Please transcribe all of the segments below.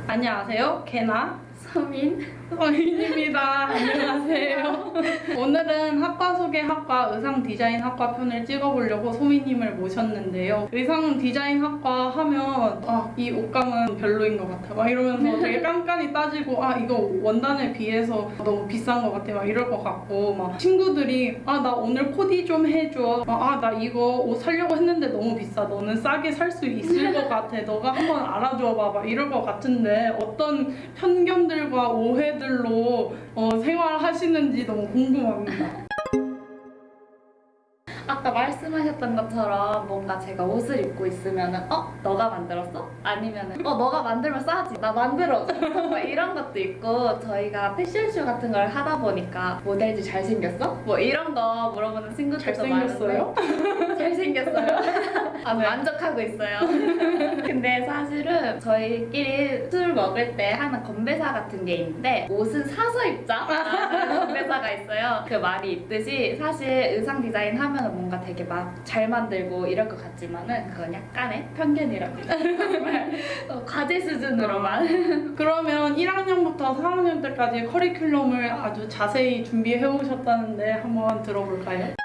안녕하세요. 개나 서민 서민입니다. 안녕하세요. 오늘은 학과 소개 학과 의상 디자인 학과 편을 찍어보려고 소민님을 모셨는데요. 의상 디자인 학과 하면 이 옷감은 별로인 것 같아 막 이러면서 되게 깐깐히 따지고 이거 원단에 비해서 너무 비싼 것 같아 막 이럴 것 같고 막 친구들이 나 오늘 코디 좀 해줘 나 이거 옷 사려고 했는데 너무 비싸 너는 싸게 살 수 있을 것 같아 너가 한번 알아줘봐 막 이럴 것 같은데 어떤 편견들과 오해들로 생활하시는지 너무 궁금합니다. 아까 말씀하셨던 것처럼 뭔가 제가 옷을 입고 있으면은 너가 만들었어? 아니면은 너가 만들면 싸지 나 만들어줘 뭐 이런 것도 있고 저희가 패션쇼 같은 걸 하다 보니까 모델들 잘생겼어? 뭐 이런 거 물어보는 친구들도 잘생겼어요? 많은데 잘생겼어요? 만족하고 있어요. 근데 사실은 저희끼리 술 먹을 때 하는 건배사 같은 게 있는데 옷은 사서 입자 라는 건배사가 있어요. 그 말이 있듯이 사실 의상 디자인 하면은 뭔가 되게 막 잘 만들고 이럴 것 같지만은 그건 약간의 편견이랍니다. 정말 과제 수준으로만. 그러면 1학년부터 4학년 때까지 커리큘럼을 아주 자세히 준비해 오셨다는데 한번 들어볼까요?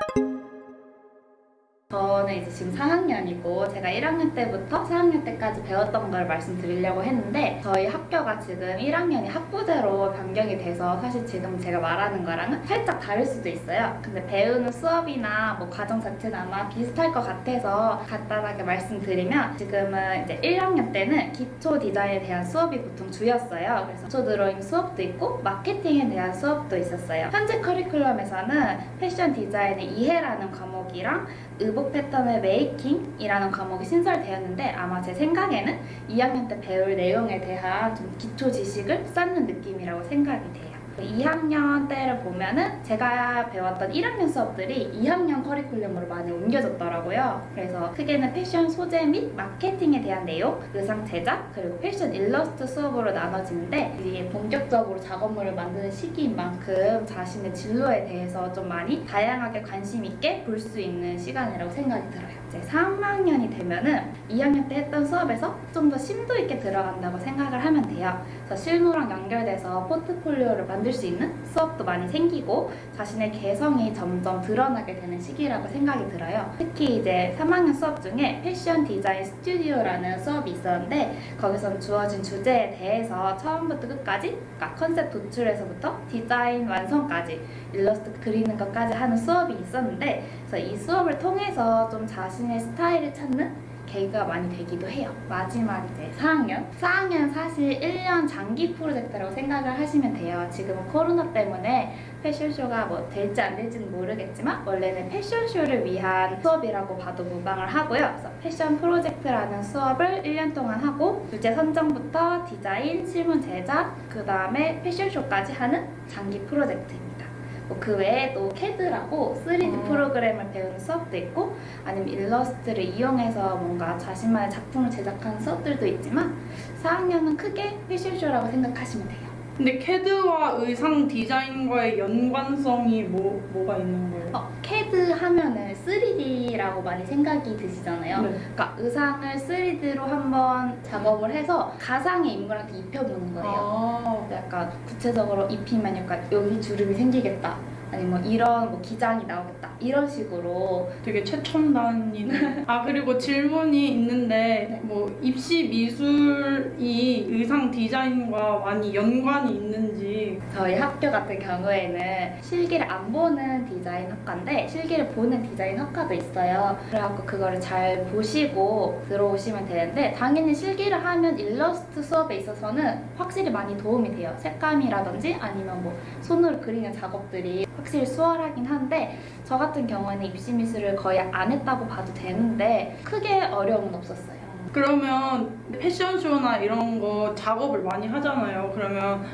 저는 이제 지금 4학년이고 제가 1학년 때부터 4학년 때까지 배웠던 걸 말씀드리려고 했는데 저희 학교가 지금 1학년이 학부제로 변경이 돼서 사실 지금 제가 말하는 거랑은 살짝 다를 수도 있어요. 근데 배우는 수업이나 뭐 과정 자체는 아마 비슷할 것 같아서 간단하게 말씀드리면 지금은 이제 1학년 때는 기초 디자인에 대한 수업이 보통 주였어요. 그래서 기초 드로잉 수업도 있고 마케팅에 대한 수업도 있었어요. 현재 커리큘럼에서는 패션 디자인의 이해라는 과목이랑 의복 패턴의 메이킹이라는 과목이 신설되었는데 아마 제 생각에는 2학년 때 배울 내용에 대한 좀 기초 지식을 쌓는 느낌이라고 생각이 돼요. 2학년 때를 보면은 제가 배웠던 1학년 수업들이 2학년 커리큘럼으로 많이 옮겨졌더라고요. 그래서 크게는 패션 소재 및 마케팅에 대한 내용, 의상 제작, 그리고 패션 일러스트 수업으로 나눠지는데 이게 본격적으로 작업물을 만드는 시기인 만큼 자신의 진로에 대해서 좀 많이 다양하게 관심 있게 볼 수 있는 시간이라고 생각이 들어요. 이제 3학년이 되면은 2학년 때 했던 수업에서 좀 더 심도 있게 들어간다고 생각을 하면 돼요. 그래서 실무랑 연결돼서 포트폴리오를 만들 수 있는 수업도 많이 생기고 자신의 개성이 점점 드러나게 되는 시기라고 생각이 들어요. 특히 이제 3학년 수업 중에 패션 디자인 스튜디오라는 수업이 있었는데 거기서는 주어진 주제에 대해서 처음부터 끝까지 그러니까 컨셉 도출에서부터 디자인 완성까지 일러스트 그리는 것까지 하는 수업이 있었는데 그래서 이 수업을 통해서 좀 자신의 스타일을 찾는 계기가 많이 되기도 해요. 마지막 이제 4학년. 4학년 사실 1년 장기 프로젝트라고 생각을 하시면 돼요. 지금은 코로나 때문에 패션쇼가 뭐 될지 안 될지는 모르겠지만 원래는 패션쇼를 위한 수업이라고 봐도 무방을 하고요. 그래서 패션 프로젝트라는 수업을 1년 동안 하고 주제 선정부터 디자인, 실문 제작, 그 다음에 패션쇼까지 하는 장기 프로젝트입니다. 그 외에 또 CAD라고 3D 프로그램을 배우는 수업도 있고 아니면 일러스트를 이용해서 뭔가 자신만의 작품을 제작하는 수업들도 있지만 4학년은 크게 패션쇼라고 생각하시면 돼요. 근데 CAD와 의상 디자인과의 연관성이 뭐가 있는 거예요? CAD 하면은 3D라고 많이 생각이 드시잖아요. 네. 그러니까 의상을 3D로 한번 작업을 해서 가상의 인물한테 입혀보는 거예요. 약간 구체적으로 입히면 약간 여기 주름이 생기겠다. 아니면 이런 기장이 나오겠다. 이런 식으로 되게 최첨단이네. 그리고 질문이 있는데 네. 입시 미술이 의상 디자인과 많이 연관이 있는지. 저희 학교 같은 경우에는 실기를 안 보는 디자인 학과인데 실기를 보는 디자인 학과도 있어요. 그래갖고 그거를 잘 보시고 들어오시면 되는데 당연히 실기를 하면 일러스트 수업에 있어서는 확실히 많이 도움이 돼요. 색감이라든지 아니면 손으로 그리는 작업들이 확실히 수월하긴 한데 저 같은 경우에는 입시 미술을 거의 안 했다고 봐도 되는데 크게 어려움은 없었어요. 그러면 패션쇼나 이런 거 작업을 많이 하잖아요. 그러면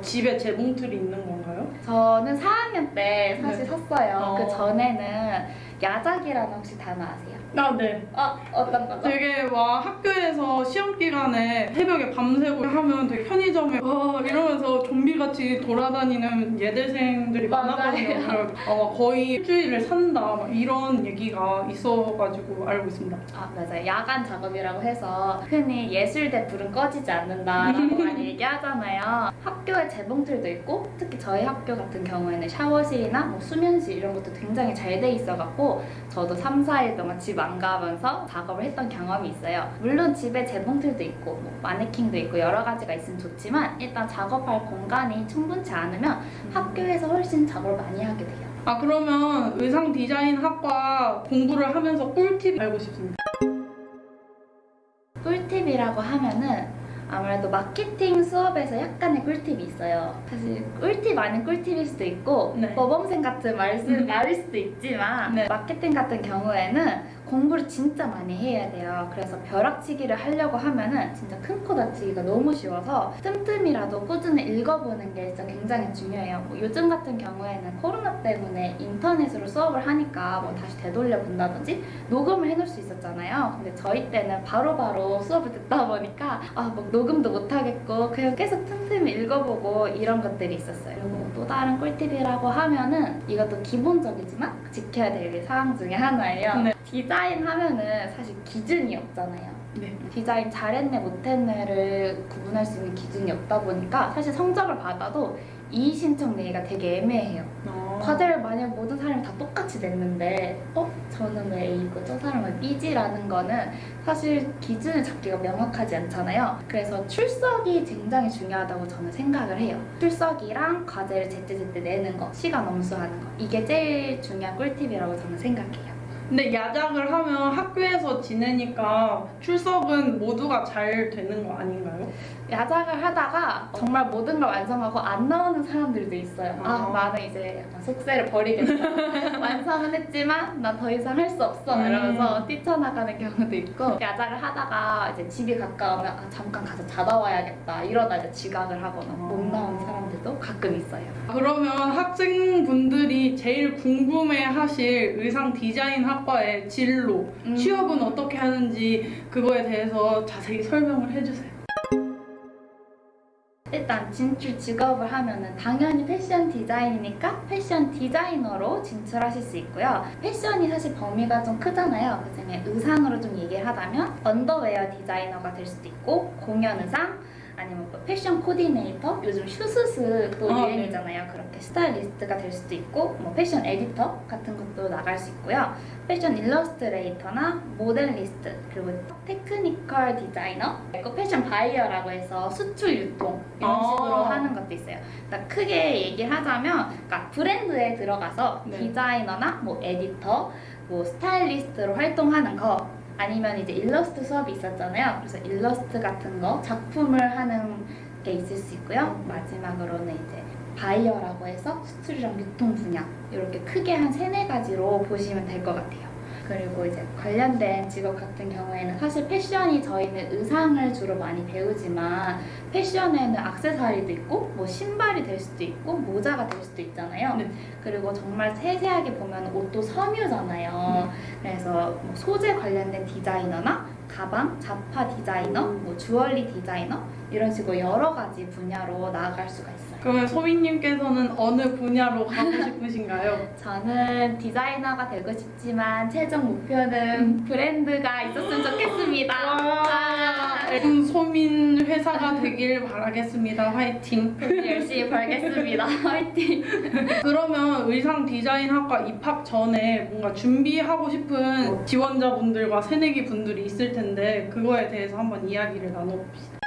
집에 재봉틀이 있는 건가요? 저는 4학년 때 사실 네. 샀어요. 그 전에는 야작이라는 혹시 단어 아세요? 네. 어떤 거죠? 되게 학교에서 시험 기간 시간에 새벽에 밤새고 하면 되게 편의점에 이러면서 좀비같이 돌아다니는 예대생들이 맞아요. 많았거든요. 거의 일주일을 산다 막 이런 얘기가 있어가지고 알고 있습니다. 아, 맞아요. 야간 작업이라고 해서 흔히 예술대 불은 꺼지지 않는다라고 많이 얘기하잖아요. 학교에 재봉틀도 있고 특히 저희 학교 같은 경우에는 샤워실이나 뭐 수면실 이런 것도 굉장히 잘 돼 있어갖고 저도 3, 4일 동안 집 안 가면서 작업을 했던 경험이 있어요. 물론 집에 재봉틀도 있고 뭐 마네킹도 있고 여러 가지가 있으면 좋지만 일단 작업할 공간이 충분치 않으면 학교에서 훨씬 작업을 많이 하게 돼요. 그러면 의상 디자인 학과 공부를 하면서 꿀팁 알고 싶습니다. 꿀팁이라고 하면은 아무래도 마케팅 수업에서 약간의 꿀팁이 있어요. 사실 꿀팁 아닌 꿀팁일 수도 있고 네. 모범생 같은 말일 수도 있지만 네. 마케팅 같은 경우에는 공부를 진짜 많이 해야 돼요. 그래서 벼락치기를 하려고 하면은 진짜 큰 코 다치기가 너무 쉬워서 틈틈이라도 꾸준히 읽어보는 게 진짜 굉장히 중요해요. 뭐 요즘 같은 경우에는 코로나 때문에 인터넷으로 수업을 하니까 뭐 다시 되돌려 본다든지 녹음을 해놓을 수 있었잖아요. 근데 저희 때는 바로바로 수업을 듣다 보니까 뭐 녹음도 못하겠고 그냥 계속 틈틈이 읽어보고 이런 것들이 있었어요. 그리고 또 다른 꿀팁이라고 하면은 이것도 기본적이지만 지켜야 될 사항 중에 하나예요. 네. 디자인 하면은 사실 기준이 없잖아요. 네. 디자인 잘했네 못했네를 구분할 수 있는 기준이 없다 보니까 사실 성적을 받아도 이의 신청 내기가 되게 애매해요. 과제를 만약 모든 사람이 다 똑같이 냈는데 저는 왜 A고 저 사람은 왜 B지라는 거는 사실 기준을 잡기가 명확하지 않잖아요. 그래서 출석이 굉장히 중요하다고 저는 생각을 해요. 출석이랑 과제를 제때제때 내는 거, 시간 엄수하는 거 이게 제일 중요한 꿀팁이라고 저는 생각해요. 근데 야작을 하면 학교에서 지내니까 출석은 모두가 잘 되는 거 아닌가요? 야작을 하다가 정말 모든 걸 완성하고 안 나오는 사람들도 있어요. 나는 이제 약간 속세를 버리겠다. 완성은 했지만 나 더 이상 할 수 없어 이러면서 뛰쳐나가는 경우도 있고 야작을 하다가 이제 집이 가까우면 잠깐 가서 자다 와야겠다 이러다 이제 지각을 하거나 못 나오는 사람들도 가끔 있어요. 그러면 학생분들이 제일 궁금해하실 의상 디자인 학과의 진로, 취업은 어떻게 하는지 그거에 대해서 자세히 설명을 해주세요. 일단 진출 직업을 하면은 당연히 패션 디자인이니까 패션 디자이너로 진출하실 수 있고요. 패션이 사실 범위가 좀 크잖아요. 그중에 의상으로 좀 얘기를 하자면 언더웨어 디자이너가 될 수도 있고 공연 의상 아니면 뭐 패션 코디네이터 요즘 슈스스 또 유행이잖아요. 그렇게 스타일리스트가 될 수도 있고 뭐 패션 에디터 같은 것도 나갈 수 있고요. 패션 일러스트레이터나 모델리스트 그리고 테크니컬 디자이너 그리고 패션 바이어라고 해서 수출 유통 이런 식으로 하는 것도 있어요. 그러니까 크게 얘기를 하자면 그러니까 브랜드에 들어가서 디자이너나 뭐 에디터 뭐 스타일리스트로 활동하는 거 아니면 이제 일러스트 수업이 있었잖아요. 그래서 일러스트 같은 거 작품을 하는 게 있을 수 있고요. 마지막으로는 이제 바이어라고 해서 수출이랑 유통 분야 이렇게 크게 한 3-4가지로 보시면 될 것 같아요. 그리고 이제 관련된 직업 같은 경우에는 사실 패션이 저희는 의상을 주로 많이 배우지만 패션에는 액세서리도 있고 뭐 신발이 될 수도 있고 모자가 될 수도 있잖아요. 네. 그리고 정말 세세하게 보면 옷도 섬유잖아요. 그래서 뭐 소재 관련된 디자이너나 가방, 자파 디자이너, 뭐 주얼리 디자이너 이런 식으로 여러 가지 분야로 나아갈 수가 있어요. 그러면 소민님께서는 어느 분야로 가고 싶으신가요? 저는 디자이너가 되고 싶지만 최종 목표는 브랜드가 있었으면 좋겠습니다. 소민 회사가 되길 바라겠습니다. 화이팅! 열심히 벌겠습니다. 화이팅! 그러면 의상 디자인 학과 입학 전에 뭔가 준비하고 싶은 지원자분들과 새내기 분들이 있을 텐데 그거에 대해서 한번 이야기를 나눠봅시다.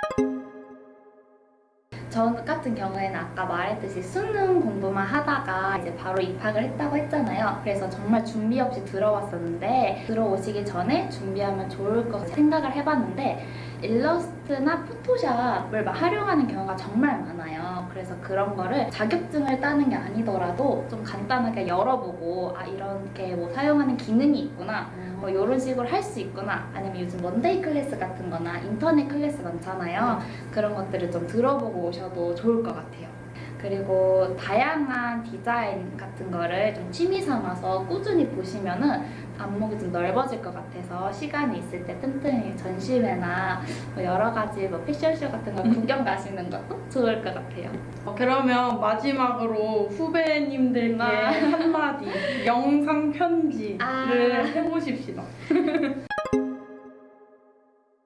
저 같은 경우에는 아까 말했듯이 수능 공부만 하다가 이제 바로 입학을 했다고 했잖아요. 그래서 정말 준비 없이 들어왔었는데 들어오시기 전에 준비하면 좋을 것 생각을 해봤는데 일러스트나 포토샵을 활용하는 경우가 정말 많아요. 그래서 그런 거를 자격증을 따는 게 아니더라도 좀 간단하게 열어보고 이렇게 뭐 사용하는 기능이 있구나 뭐 이런 식으로 할 수 있구나 아니면 요즘 원데이 클래스 같은 거나 인터넷 클래스 많잖아요. 그런 것들을 좀 들어보고 오셔도 좋을 것 같아요. 그리고 다양한 디자인 같은 거를 좀 취미 삼아서 꾸준히 보시면은 안목이 좀 넓어질 것 같아서 시간이 있을 때 틈틈이 전시회나 뭐 여러 가지 뭐 패션쇼 같은 거 구경 가시는 것도 좋을 것 같아요. 그러면 마지막으로 후배님들께 아. 한마디 영상 편지를 아. 해보십시다.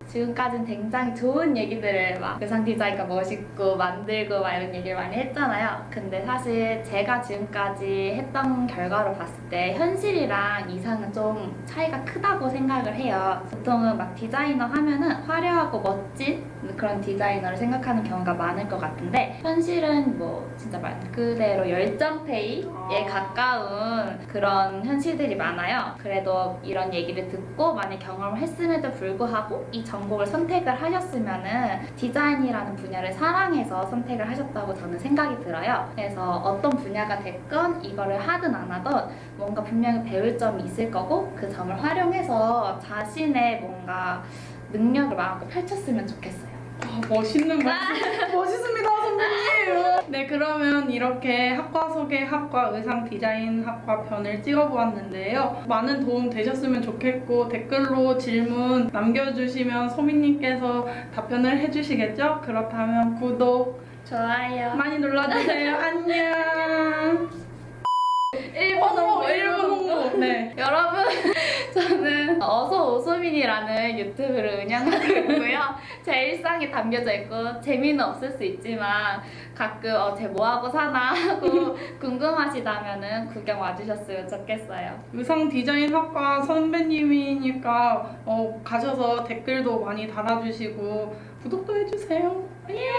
지금까지는 굉장히 좋은 얘기들을 막 의상 디자인가 멋있고 만들고 막 이런 얘기를 많이 했잖아요. 근데 사실 제가 지금까지 했던 결과로 봤을 때 현실이랑 이상은 좀 차이가 크다고 생각을 해요. 보통은 막 디자이너 하면은 화려하고 멋진 그런 디자이너를 생각하는 경우가 많을 것 같은데 현실은 뭐 진짜 말 그대로 열정페이에 가까운 그런 현실들이 많아요. 그래도 이런 얘기를 듣고 많이 경험을 했음에도 불구하고 이 전공을 선택을 하셨으면은 디자인이라는 분야를 사랑해서 선택을 하셨다고 저는 생각이 들어요. 그래서 어떤 분야가 됐건 이거를 하든 안 하든 뭔가 분명히 배울 점이 있을 거고 그 점을 활용해서 자신의 뭔가 능력을 마음껏 펼쳤으면 좋겠어요. 멋있는 말씀. 멋있습니다, 선배님. 네, 그러면 이렇게 학과 소개, 학과 의상 디자인 학과 편을 찍어보았는데요. 많은 도움 되셨으면 좋겠고 댓글로 질문 남겨주시면 소민님께서 답변을 해주시겠죠? 그렇다면 구독 좋아요. 많이 눌러주세요. 안녕. 1번 홍보, 1번 홍보. 네. 여러분, 저는 어서 오소민이라는 유튜브를 운영하고 있고요. 제 일상이 담겨져 있고 재미는 없을 수 있지만 가끔 쟤 뭐하고 사나 하고 궁금하시다면 구경 와주셨으면 좋겠어요. 의상 디자인 학과 선배님이니까 가셔서 댓글도 많이 달아주시고 구독도 해주세요. 예!